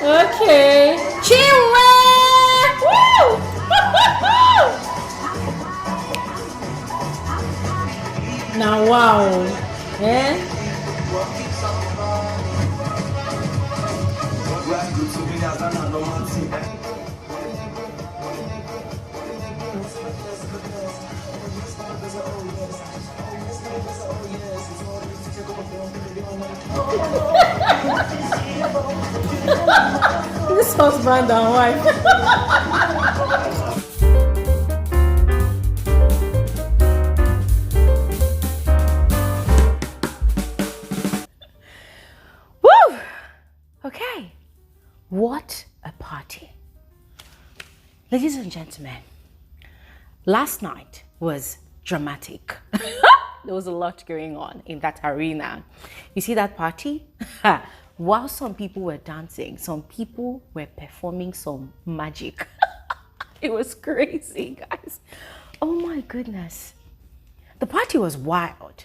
Okay. Chinwe! Woo! Now, wow. Eh? This husband and wife. Woo! Okay. What a party. Ladies and gentlemen, last night was dramatic. There was a lot going on in that arena. You see that party? While some people were dancing, some people were performing some magic. It was crazy, guys. Oh my goodness. The party was wild.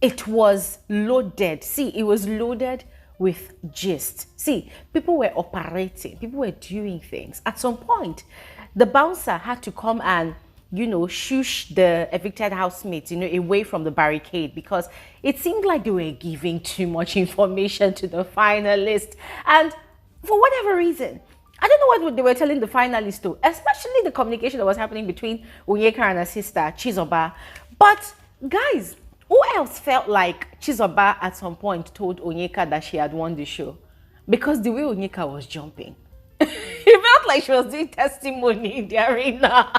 It was loaded. See, it was loaded with gist. See, people were operating, people were doing things. At some point, the bouncer had to come and shush the evicted housemates, away from the barricade, because it seemed like they were giving too much information to the finalists. And for whatever reason, I don't know what they were telling the finalists to, especially the communication that was happening between Onyeka and her sister, Chizoba. But guys, who else felt like Chizoba at some point told Onyeka that she had won the show? Because the way Onyeka was jumping, it felt like she was doing testimony in the arena.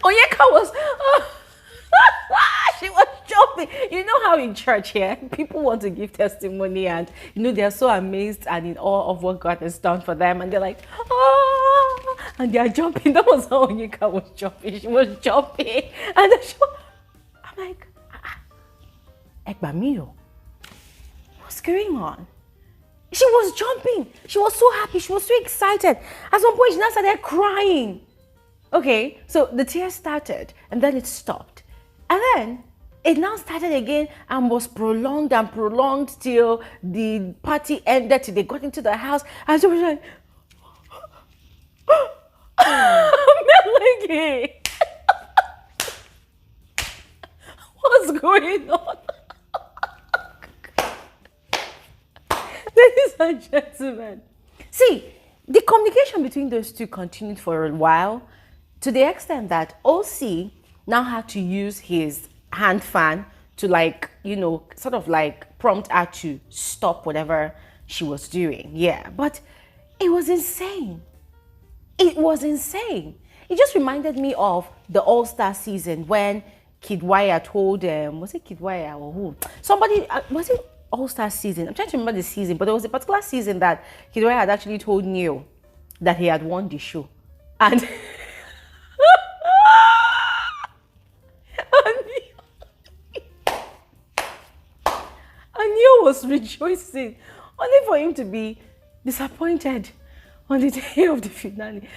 Onyeka was, she was jumping. You know how in church here, people want to give testimony and, they're so amazed and in awe of what God has done for them. And they're like, oh, and they're jumping. That was how Onyeka was jumping. She was jumping. And then I'm like, Egbamio, what's going on? She was jumping. She was so happy. She was so excited. At some point, she now started crying. Okay, so the tears started and then it stopped. And then it now started again and was prolonged and prolonged till the party ended, till they got into the house. And she was like, Michky, what's going on? Ladies and gentlemen, see, the communication between those two continued for a while, to the extent that OC now had to use his hand fan to sort of prompt her to stop whatever she was doing. Yeah, but it was insane. It was insane. It just reminded me of the All-Star season when Kidwaya told was it Kidwaya or who? Somebody, was it All-Star season? I'm trying to remember the season, but there was a particular season that Kidwaya had actually told Neil that he had won the show. And Neil was rejoicing, only for him to be disappointed on the day of the finale.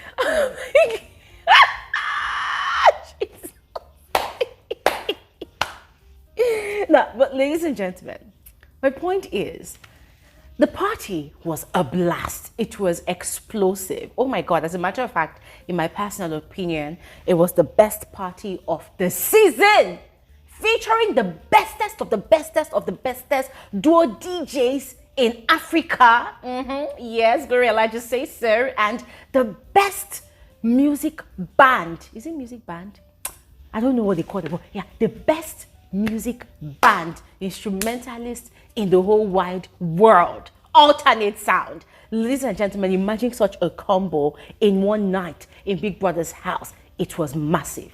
Now, but ladies and gentlemen, my point is, the party was a blast. It was explosive. Oh my God, as a matter of fact, in my personal opinion, it was the best party of the season, featuring the bestest of the bestest of the bestest duo DJs in Africa. Yes, Elijah says so. And the best music band. Is it music band? I don't know what they call it, but yeah, the best music band, instrumentalist in the whole wide world. Alternate sound. Ladies and gentlemen, imagine such a combo in one night in Big Brother's house. It was massive.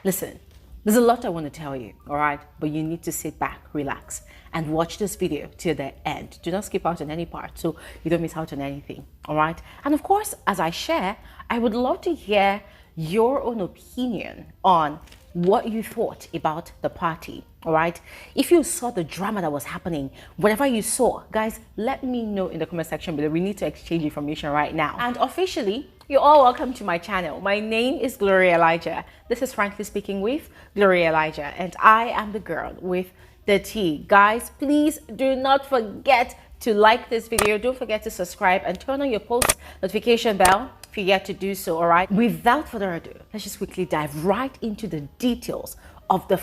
Listen, there's a lot I want to tell you, all right? But you need to sit back, relax, and watch this video till the end. Do not skip out on any part so you don't miss out on anything, all right? And of course, as I share, I would love to hear your own opinion on what you thought about the party, all right? If you saw the drama that was happening, whatever you saw, guys, let me know in the comment section below. We need to exchange information right now. And officially, you're all welcome to my channel. My name is Elijah. This is Frankly Speaking with Elijah, and I am the girl with the tea. Guys, please do not forget to like this video. Don't forget to subscribe and turn on your post notification bell if you yet to do so, all right? Without further ado, let's just quickly dive right into the details of the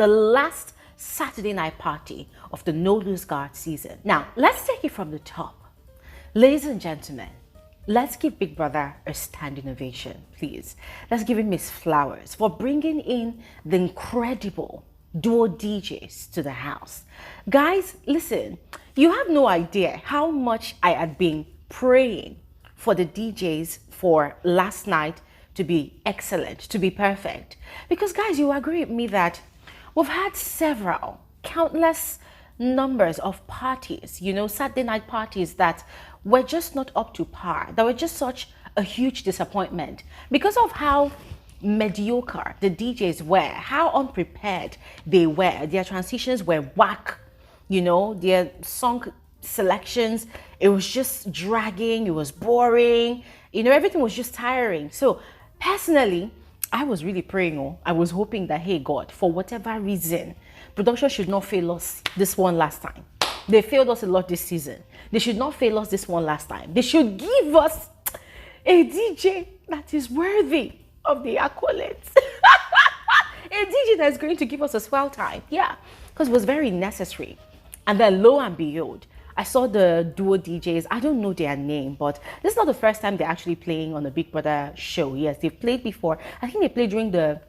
last Saturday night party of the No Lose Guard season. Now, let's take it from the top. Ladies and gentlemen, let's give Big Brother a standing ovation, please. Let's give him his flowers for bringing in the incredible duo DJs to the house. Guys, listen, you have no idea how much I had been praying for the DJs for last night to be excellent, to be perfect. Because guys, you agree with me that we've had countless numbers of parties, Saturday night parties that were just not up to par, that were just such a huge disappointment because of how mediocre the DJs were, how unprepared they were. Their transitions were whack, their song selections, it was just dragging, it was boring, everything was just tiring. So personally, I was really praying, I was hoping that, hey God, for whatever reason, production should not fail us this one last time. They failed us a lot this season. They should not fail us this one last time. They should give us a DJ that is worthy of the accolades. A DJ that's going to give us a swell time. Yeah, because it was very necessary. And then lo and behold, I saw the duo DJs. I don't know their name, but this is not the first time they're actually playing on the Big Brother show. Yes, they've played before. I think they played during the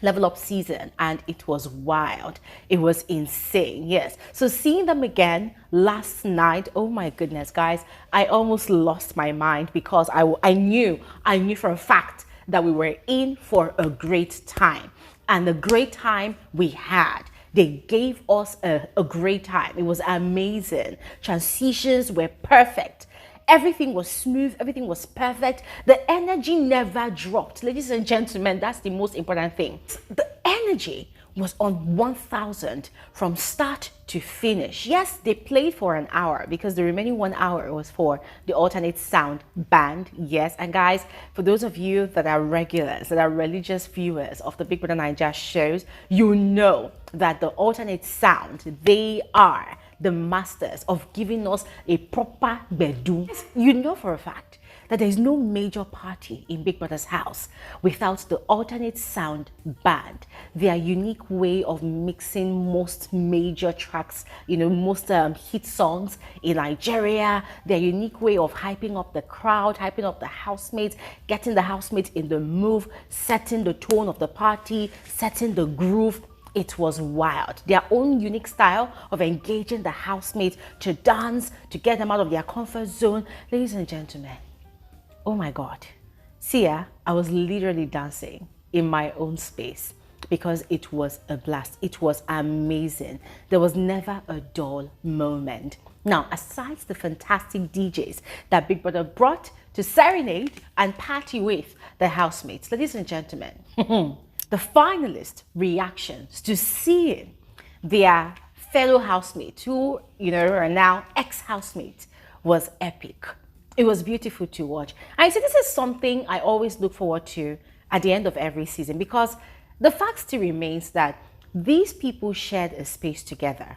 Level Up season, and it was wild. It was insane. Yes. So seeing them again last night, oh my goodness, guys, I almost lost my mind because I knew for a fact that we were in for a great time, and the great time we had. They gave us a great time. It was amazing. Transitions were perfect. Everything was smooth. Everything was perfect. The energy never dropped. Ladies and gentlemen, that's the most important thing. The energy was on 1000 from start to finish. Yes, they played for an hour because the remaining 1 hour was for the alternate sound band. Yes, and guys, for those of you that are regulars, that are religious viewers of the Big Brother Naija shows, you know that the alternate sound, they are the masters of giving us a proper bedu. You know for a fact that there is no major party in Big Brother's house without the alternate sound band. Their unique way of mixing most major tracks, most hit songs in Nigeria, their unique way of hyping up the crowd, hyping up the housemates, getting the housemates in the move, setting the tone of the party, setting the groove. It was wild. Their own unique style of engaging the housemates to dance, to get them out of their comfort zone. Ladies and gentlemen, oh my God. See, I was literally dancing in my own space because it was a blast. It was amazing. There was never a dull moment. Now, aside the fantastic DJs that Big Brother brought to serenade and party with the housemates, ladies and gentlemen, the finalists' reactions to seeing their fellow housemates, who are now ex-housemates, was epic. It was beautiful to watch. And I see this is something I always look forward to at the end of every season, because the fact still remains that these people shared a space together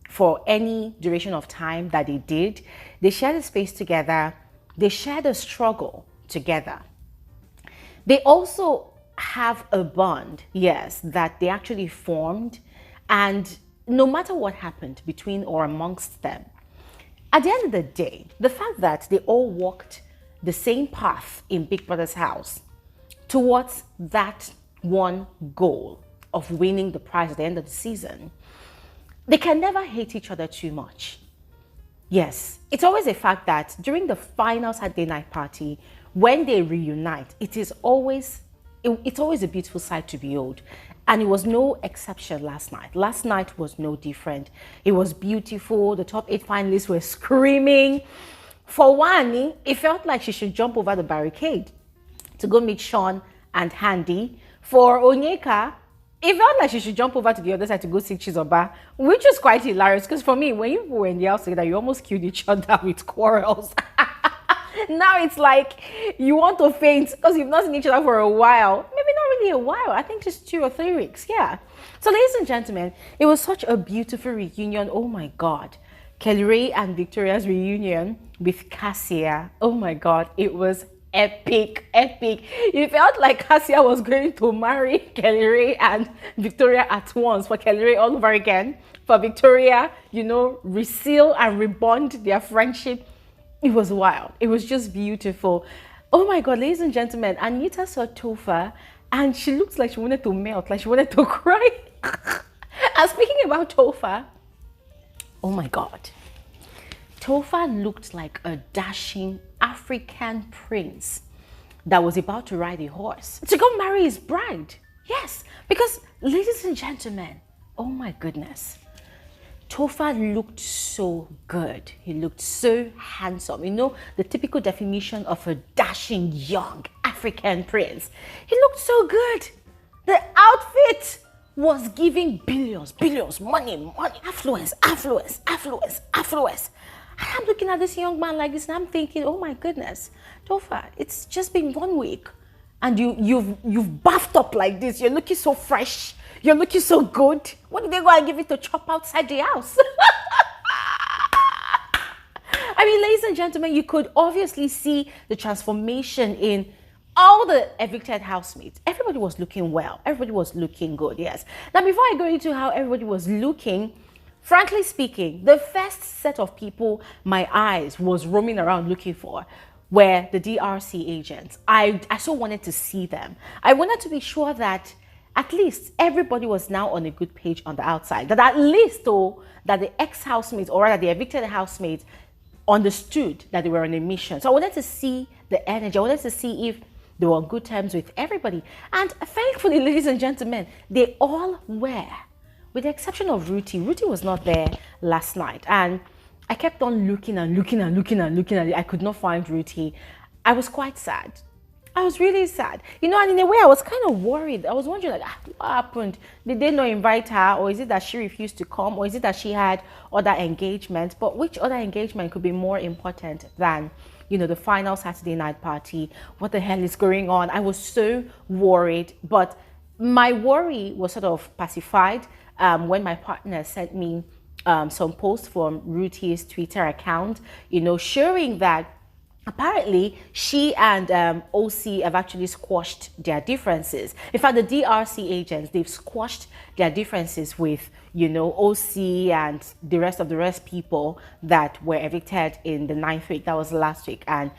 for any duration of time that they did. They shared a space together. They shared a struggle together. They also have a bond, yes, that they actually formed, and no matter what happened between or amongst them, at the end of the day, the fact that they all walked the same path in Big Brother's house towards that one goal of winning the prize at the end of the season, they can never hate each other too much. Yes, it's always a fact that during the final Saturday night party, when they reunite, it's always a beautiful sight to behold. And it was no exception last night. Last night was no different. It was beautiful. The top 8 finalists were screaming. For one, it felt like she should jump over the barricade to go meet Sean and Ndi. For Onyeka, it felt like she should jump over to the other side to go see Chizoba, which was quite hilarious. Because for me, when you were in the house together, you almost killed each other with quarrels. Now it's like you want to faint because you've not seen each other for a while. Maybe not really a while. I think just 2 or 3 weeks. Yeah. So, ladies and gentlemen, it was such a beautiful reunion. Oh my God. Kelly Ray and Victoria's reunion with Cassia. Oh my God. It was epic. It felt like Cassia was going to marry Kelly Ray and Victoria at once. For Kelly Ray all over again. For Victoria, you know, reseal and rebond their friendship. It was wild. It was just beautiful. Oh my God, ladies and gentlemen, Anita saw Topher and she looked like she wanted to melt, like she wanted to cry. And speaking about Topher, oh my God, Topher looked like a dashing African prince that was about to ride a horse to go marry his bride. Yes, because ladies and gentlemen, oh my goodness, Topher looked so good. He looked so handsome. You know, the typical definition of a dashing young African prince. He looked so good. The outfit was giving billions, money, affluence. And I'm looking at this young man like this and I'm thinking, oh my goodness, Topher, it's just been 1 week and you've buffed up like this. You're looking so fresh. You're looking so good. What did they go and give it to chop outside the house? I mean, ladies and gentlemen, you could obviously see the transformation in all the evicted housemates. Everybody was looking well. Everybody was looking good, yes. Now, before I go into how everybody was looking, frankly speaking, the first set of people my eyes was roaming around looking for were the DRC agents. I so wanted to see them. I wanted to be sure that at least everybody was now on a good page on the outside. That at least, though, that the ex-housemates, or rather the evicted housemates, understood that they were on a mission. So I wanted to see the energy. I wanted to see if they were on good terms with everybody. And thankfully, ladies and gentlemen, they all were. With the exception of Ruthie. Ruthie was not there last night. And I kept on looking at it. I could not find Ruthie. I was quite sad. I was really sad. You know, and in a way, I was kind of worried. I was wondering, like, what happened? Did they not invite her? Or is it that she refused to come? Or is it that she had other engagements? But which other engagement could be more important than, you know, the final Saturday night party? What the hell is going on? I was so worried. But my worry was sort of pacified when my partner sent me some posts from Ruthie's Twitter account, you know, showing that apparently she and OC have actually squashed their differences. In fact, the DRC agents, they've squashed their differences with, you know, OC and the rest people that were evicted in the 9th week. That was last week. And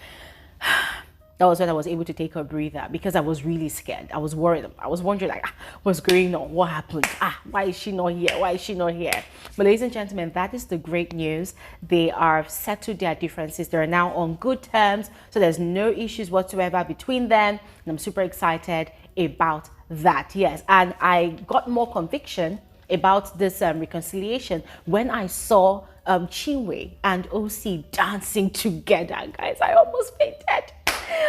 that was when I was able to take a breather because I was really scared. I was worried. I was wondering, like, what's going on? What happened? Why is she not here? Why is she not here? But ladies and gentlemen, that is the great news. They are settled their differences. They're now on good terms. So there's no issues whatsoever between them. And I'm super excited about that. Yes. And I got more conviction about this reconciliation when I saw Chinwe and OC dancing together. Guys, I almost fainted.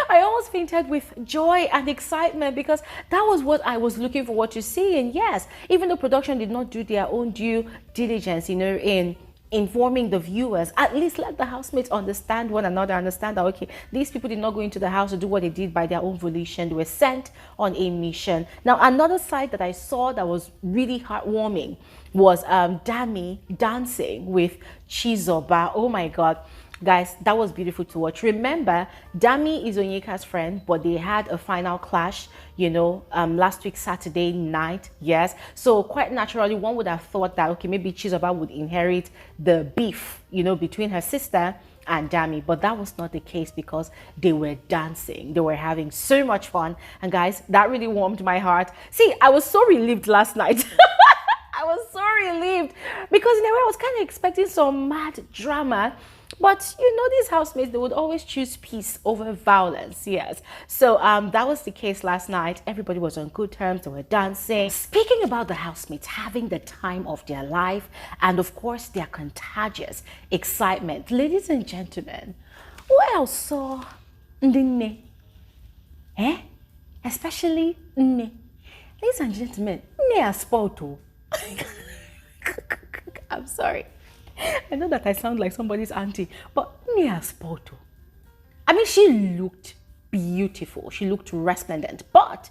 I almost fainted with joy and excitement because that was what I was looking forward to see. And yes, even though production did not do their own due diligence, you know, in informing the viewers, at least let the housemates understand one another, understand that, okay, these people did not go into the house to do what they did by their own volition. They were sent on a mission. Now, another side that I saw that was really heartwarming was Dami dancing with Chizoba. Oh my God. Guys, that was beautiful to watch. Remember, Dami is Onyeka's friend, but they had a final clash, you know, last week, Saturday night. Yes. So quite naturally, one would have thought that, okay, maybe Chizoba would inherit the beef, you know, between her sister and Dami. But that was not the case because they were dancing. They were having so much fun. And guys, that really warmed my heart. See, I was so relieved last night. I was so relieved because in a way, I was kind of expecting some mad drama. But, you know, these housemates, they would always choose peace over violence, yes. So that was the case last night. Everybody was on good terms. They were dancing. Speaking about the housemates having the time of their life and, of course, their contagious excitement. Ladies and gentlemen, who else saw Ndi Nne? Eh? Especially Nne. Ladies and gentlemen, Nne has spoiled too. I'm sorry. I know that I sound like somebody's auntie, but Nne has spoiled too. I mean, she looked beautiful. She looked resplendent. But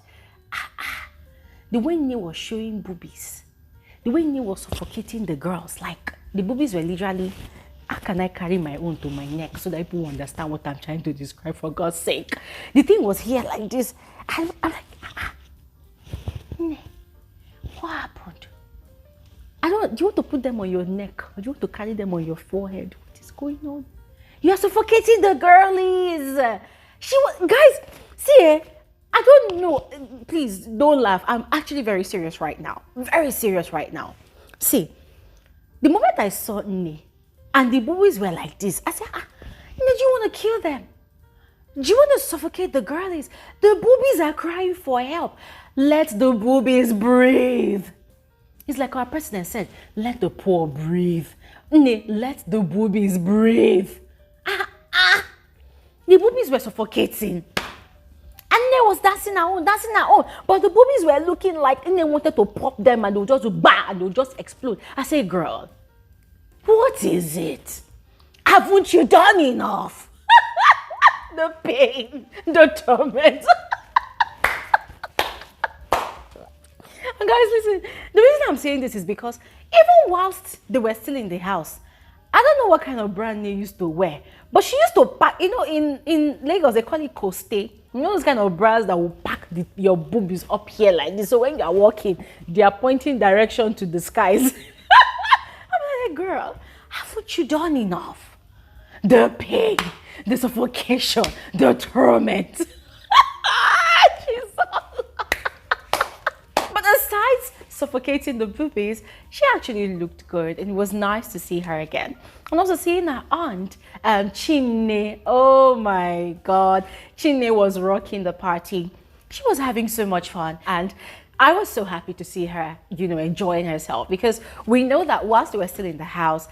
the way Nne was showing boobies, the way Nne was suffocating the girls, like the boobies were literally, how can I carry my own to my neck so that people understand what I'm trying to describe, for God's sake? The thing was here like this. I'm like, Nne, what happened? Do you want to put them on your neck? Or do you want to carry them on your forehead? What is going on? You're suffocating the girlies. Guys, see, I don't know. Please don't laugh. I'm actually very serious right now. Very serious right now. See, the moment I saw Nne and the boobies were like this, I said, Nne, do you want to kill them? Do you want to suffocate the girlies? The boobies are crying for help. Let the boobies breathe. It's like our president said, let the poor breathe. Nne, let the boobies breathe. The boobies were suffocating. And Nne was dancing her own. But the boobies were looking like Nne wanted to pop them and they would just bang and they would just explode. I say, girl, what is it? Haven't you done enough? The pain, the torment. And guys, listen, the reason I'm saying this is because even whilst they were still in the house, I don't know what kind of brand Nne used to wear, but she used to pack, you know, in Lagos, they call it coste. You know those kind of bras that will pack your boobies up here like this. So when you're walking, they are pointing direction to the skies. I'm like, girl, haven't you done enough? The pain, the suffocation, the torment. But aside suffocating the boobies, she actually looked good and it was nice to see her again. And also seeing her aunt, Chinne. Oh my God, Chinne was rocking the party. She was having so much fun and I was so happy to see her, you know, enjoying herself, because we know that whilst they were still in the house,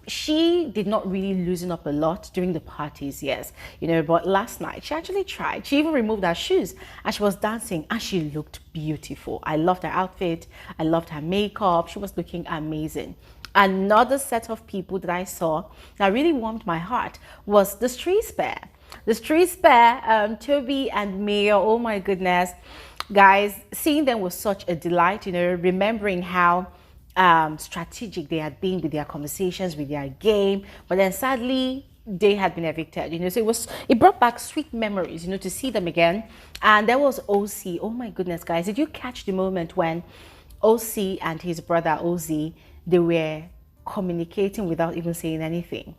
she did not really loosen up a lot during the parties, yes, you know, but last night she actually tried. She even removed her shoes and she was dancing and she looked beautiful. I loved her outfit. I loved her makeup. She was looking amazing. Another set of people that I saw that really warmed my heart was the street pair. The street pair, Toby and Maya. Oh my goodness. Guys, seeing them was such a delight, you know, remembering how strategic they had been with their conversations, with their game, but then sadly they had been evicted, you know, so it brought back sweet memories, you know, to see them again. And there was OC. Oh my goodness, guys, did you catch the moment when OC and his brother Ozzy, they were communicating without even saying anything?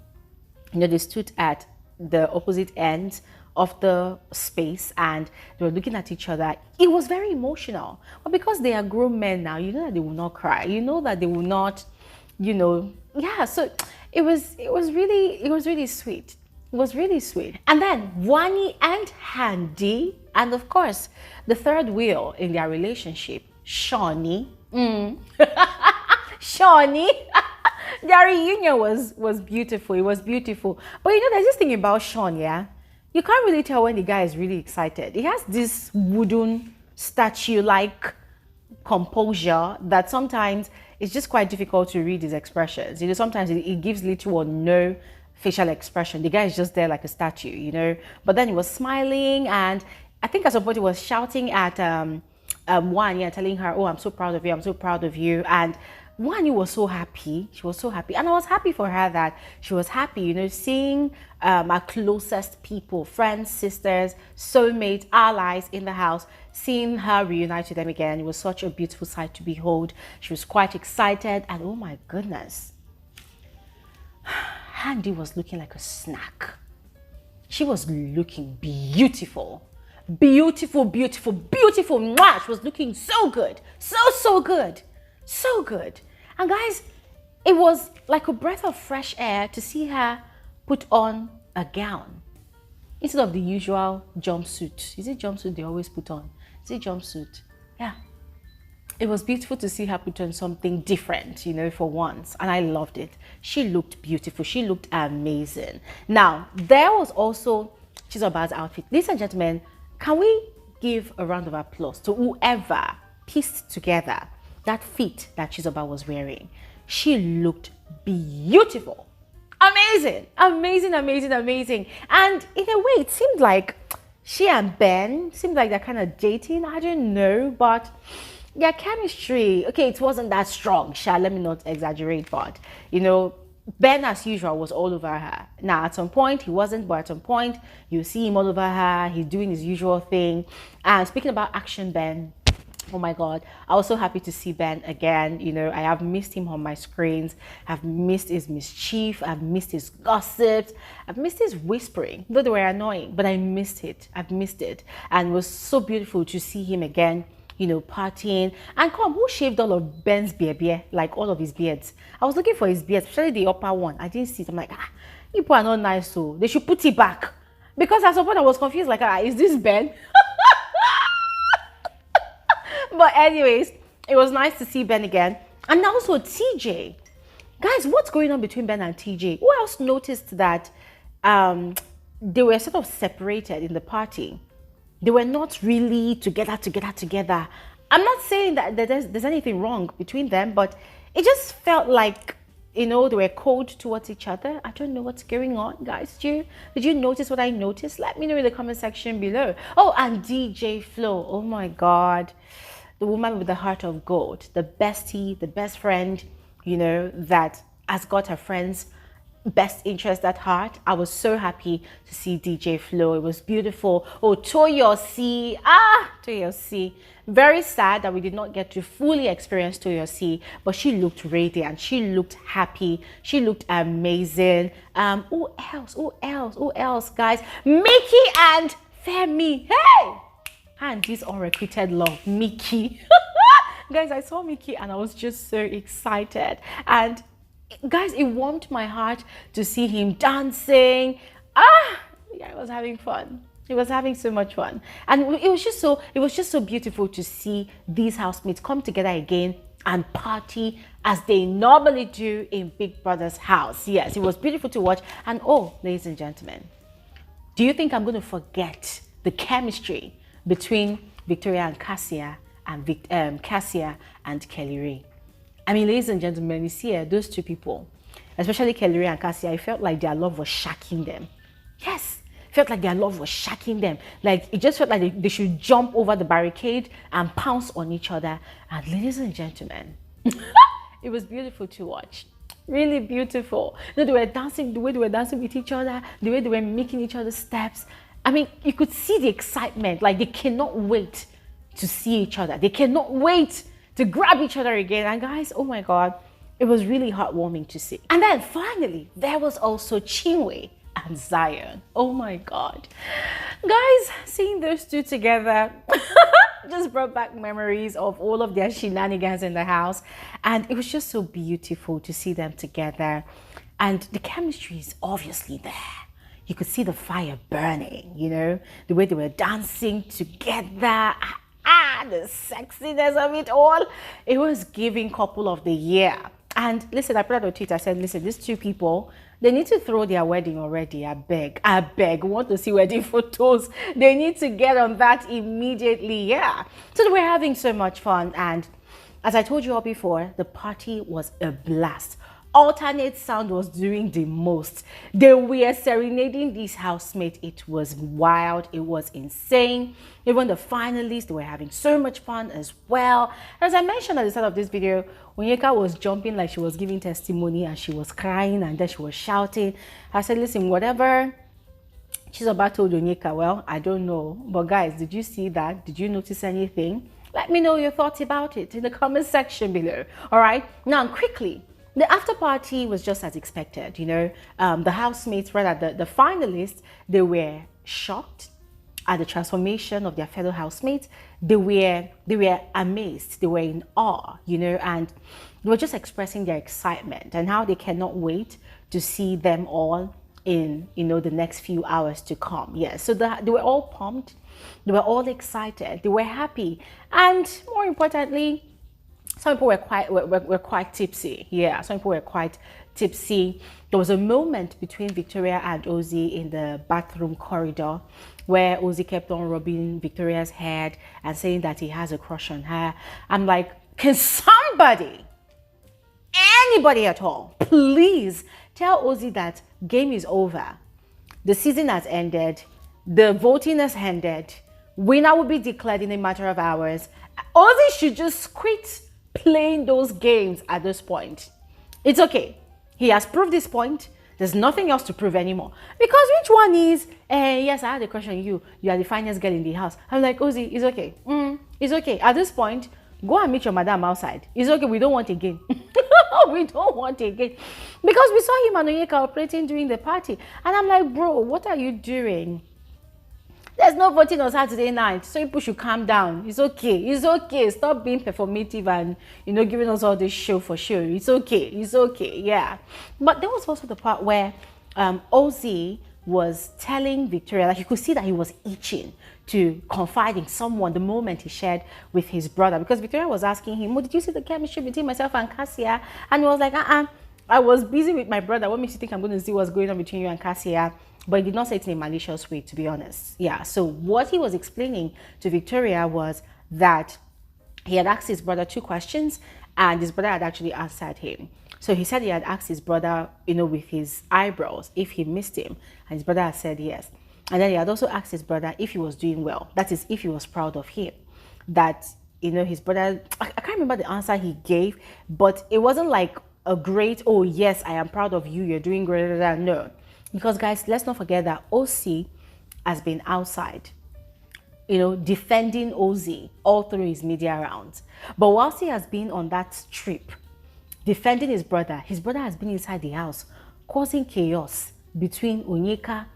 You know, they stood at the opposite ends of the space and they were looking at each other. It was very emotional, but because they are grown men now, you know that they will not cry, you know that they will not, you know, yeah. So it was really sweet. It was really sweet. And then Wani and Ndi, and of course the third wheel in their relationship, Shawnee. Shawnee. Their reunion was beautiful. It was beautiful. But you know, there's this thing about Sean, yeah. You can't really tell when the guy is really excited. He has this wooden statue-like composure that sometimes it's just quite difficult to read his expressions. You know, sometimes he gives little or no facial expression. The guy is just there like a statue, you know. But then he was smiling, and I think at some point he was shouting at Wanya, telling her, "Oh, I'm so proud of you. I'm so proud of you." And Wanya was so happy. She was so happy. And I was happy for her that she was happy, you know, seeing our closest people, friends, sisters, soulmates, allies in the house, seeing her reunite with them again. It was such a beautiful sight to behold. She was quite excited. And oh my goodness, Ndi was looking like a snack. She was looking beautiful. Beautiful, beautiful, beautiful. Mwah! She was looking so good. So good. So good. And guys, it was like a breath of fresh air to see her put on a gown instead of the usual jumpsuit. Is it jumpsuit they always put on? Is it jumpsuit? Yeah. It was beautiful to see her put on something different, you know, for once. And I loved it. She looked beautiful. She looked amazing. Now, there was also Chizoba's outfit. Ladies and gentlemen, can we give a round of applause to whoever pieced together that fit that Chizoba was wearing? She looked beautiful. Amazing, amazing, amazing, amazing. And in a way, it seemed like she and Ben seemed like they're kind of dating. I don't know, but their chemistry, okay, it wasn't that strong. Let me not exaggerate, but you know, Ben, as usual, was all over her. Now, at some point, he wasn't, but at some point, you see him all over her. He's doing his usual thing. And speaking about action, Ben, oh my God, I was so happy to see Ben again. You know, I have missed him on my screens. I've missed his mischief. I've missed his gossips. I've missed his whispering, though they were annoying, but I missed it. I've missed it. And it was so beautiful to see him again, you know, partying. And come, who shaved all of Ben's beard, like all of his beards? I was looking for his beard, especially the upper one. I didn't see it. I'm like, you people are not nice, so they should put it back. Because at some point I was confused, like, is this Ben? But anyways, it was nice to see Ben again. And also TJ. Guys, what's going on between Ben and TJ? Who else noticed that they were sort of separated in the party? They were not really together. I'm not saying that there's anything wrong between them, but it just felt like, you know, they were cold towards each other. I don't know what's going on, guys. Did you notice what I noticed? Let me know in the comment section below. Oh, and DJ Flo. Oh my God. The woman with the heart of gold. The bestie, the best friend, you know, that has got her friends' best interest at heart. I was so happy to see DJ Flo. It was beautiful. Oh, Toyosi. Toyosi. Very sad that we did not get to fully experience Toyosi, but she looked radiant. She looked happy. She looked amazing. Who else, guys? Michky and Fairme. Hey! And this unrequited love, Michky. Guys, I saw Michky and I was just so excited. And guys, it warmed my heart to see him dancing. Yeah, I was having fun. He was having so much fun. And it was just so beautiful to see these housemates come together again and party as they normally do in Big Brother's house. Yes, it was beautiful to watch. And oh, ladies and gentlemen, do you think I'm going to forget the chemistry between Victoria and Cassia and Cassia and Kelly Ray? I mean, ladies and gentlemen, you see those two people, especially Kelly Ray and Cassia, I felt like their love was shacking them. Yes, felt like their love was shacking them. Like, it just felt like they should jump over the barricade and pounce on each other. And ladies and gentlemen, it was beautiful to watch. Really beautiful. You know, they were dancing, the way they were dancing with each other, the way they were making each other's steps. I mean, you could see the excitement. Like, they cannot wait to see each other. They cannot wait to grab each other again. And guys, oh my God, it was really heartwarming to see. And then finally, there was also Chinwe and Zion. Oh my God. Guys, seeing those two together just brought back memories of all of their shenanigans in the house. And it was just so beautiful to see them together. And the chemistry is obviously there. You could see the fire burning, you know, the way they were dancing together. The sexiness of it all. It was giving couple of the year. And listen, I put out on Twitter, I said, listen, these two people, they need to throw their wedding already. I beg. We want to see wedding photos. They need to get on that immediately. Yeah. So they were having so much fun. And as I told you all before, the party was a blast. Alternate sound was doing the most. They were serenading these housemates. It was wild. It was insane. Even the finalists, they were having so much fun as well. As I mentioned at the start of this video, Onyeka was jumping like she was giving testimony, and she was crying, and then she was shouting. I said, listen, whatever Chizoba told Onyeka, well, I don't know. But guys, did you see that? Did you notice anything? Let me know your thoughts about it in the comment section below. All right. Now, quickly, the after party was just as expected, you know. The housemates, rather the finalists, they were shocked at the transformation of their fellow housemates. They were amazed. They were in awe, you know, and they were just expressing their excitement and how they cannot wait to see them all in, you know, the next few hours to come. Yeah, so they were all pumped. They were all excited. They were happy, and more importantly, some people were quite tipsy. Yeah, some people were quite tipsy. There was a moment between Victoria and Ozzy in the bathroom corridor where Ozzy kept on rubbing Victoria's head and saying that he has a crush on her. I'm like, can somebody, anybody at all, please tell Ozzy that game is over. The season has ended. The voting has ended. Winner will be declared in a matter of hours. Ozzy should just quit playing those games at this point. It's okay. He has proved this point. There's nothing else to prove anymore. Because which one is, yes, I had a crush on you. You are the finest girl in the house. I'm like, Ozzy, it's okay. It's okay. At this point, go and meet your madam outside. It's okay. We don't want again. We don't want again. Because we saw him and Onyeka operating during the party. And I'm like, bro, what are you doing? There's no voting on Saturday night, so people should calm down. It's okay. It's okay. Stop being performative and, giving us all this show for show. It's okay. It's okay. Yeah. But there was also the part where Ozzy was telling Victoria, like you could see that he was itching to confide in someone the moment he shared with his brother. Because Victoria was asking him, did you see the chemistry between myself and Cassia? And he was like, I was busy with my brother. What makes you think I'm going to see what's going on between you and Cassia? But he did not say it in a malicious way, to be honest. Yeah, so what he was explaining to Victoria was that he had asked his brother 2 questions and his brother had actually answered him. So he said he had asked his brother, with his eyebrows, if he missed him. And his brother had said yes. And then he had also asked his brother if he was doing well. That is, if he was proud of him. That, his brother, I can't remember the answer he gave, but it wasn't like a great, oh yes, I am proud of you, you're doing great. No. Because guys, let's not forget that OC has been outside, defending Ozzy all through his media rounds. But whilst he has been on that trip, defending his brother has been inside the house, causing chaos between Onyeka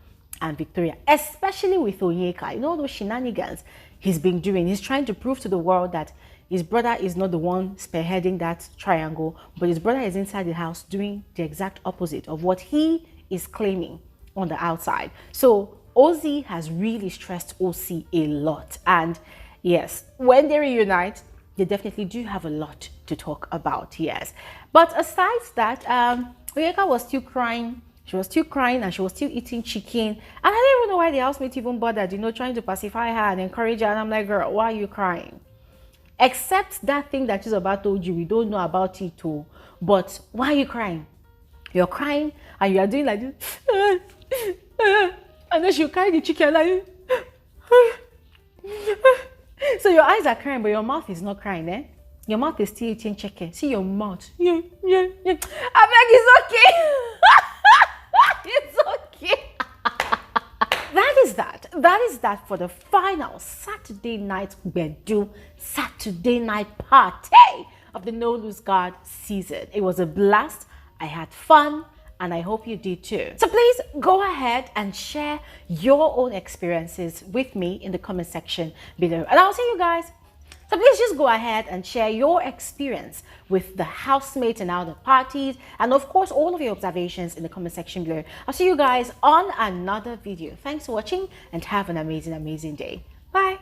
and Victoria, especially with Onyeka. All those shenanigans he's been doing. He's trying to prove to the world that his brother is not the one spearheading that triangle, but his brother is inside the house doing the exact opposite of what he is claiming on the outside. So Ozzy has really stressed OC a lot. And yes, when they reunite, they definitely do have a lot to talk about, yes. But aside that, Onyeka was still crying. She was still crying and she was still eating chicken. And I didn't even know why the housemate even bothered, trying to pacify her and encourage her. And I'm like, girl, why are you crying? Except that thing that is about told you, we don't know about it too. But why are you crying? You're crying and you are doing like this. And then she'll carry the chicken like so your eyes are crying, but your mouth is not crying, eh? Your mouth is still eating chicken. See your mouth. Yeah. I beg, it's okay. It's okay. That is that for the final Saturday night Gbedu, Saturday night party of the No Lose Guard season. It was a blast. I had fun and I hope you did too. So please go ahead and share your own experiences with me in the comment section below. And I'll see you guys. So please just go ahead and share your experience with the housemates and other parties. And of course, all of your observations in the comment section below. I'll see you guys on another video. Thanks for watching and have an amazing, amazing day. Bye.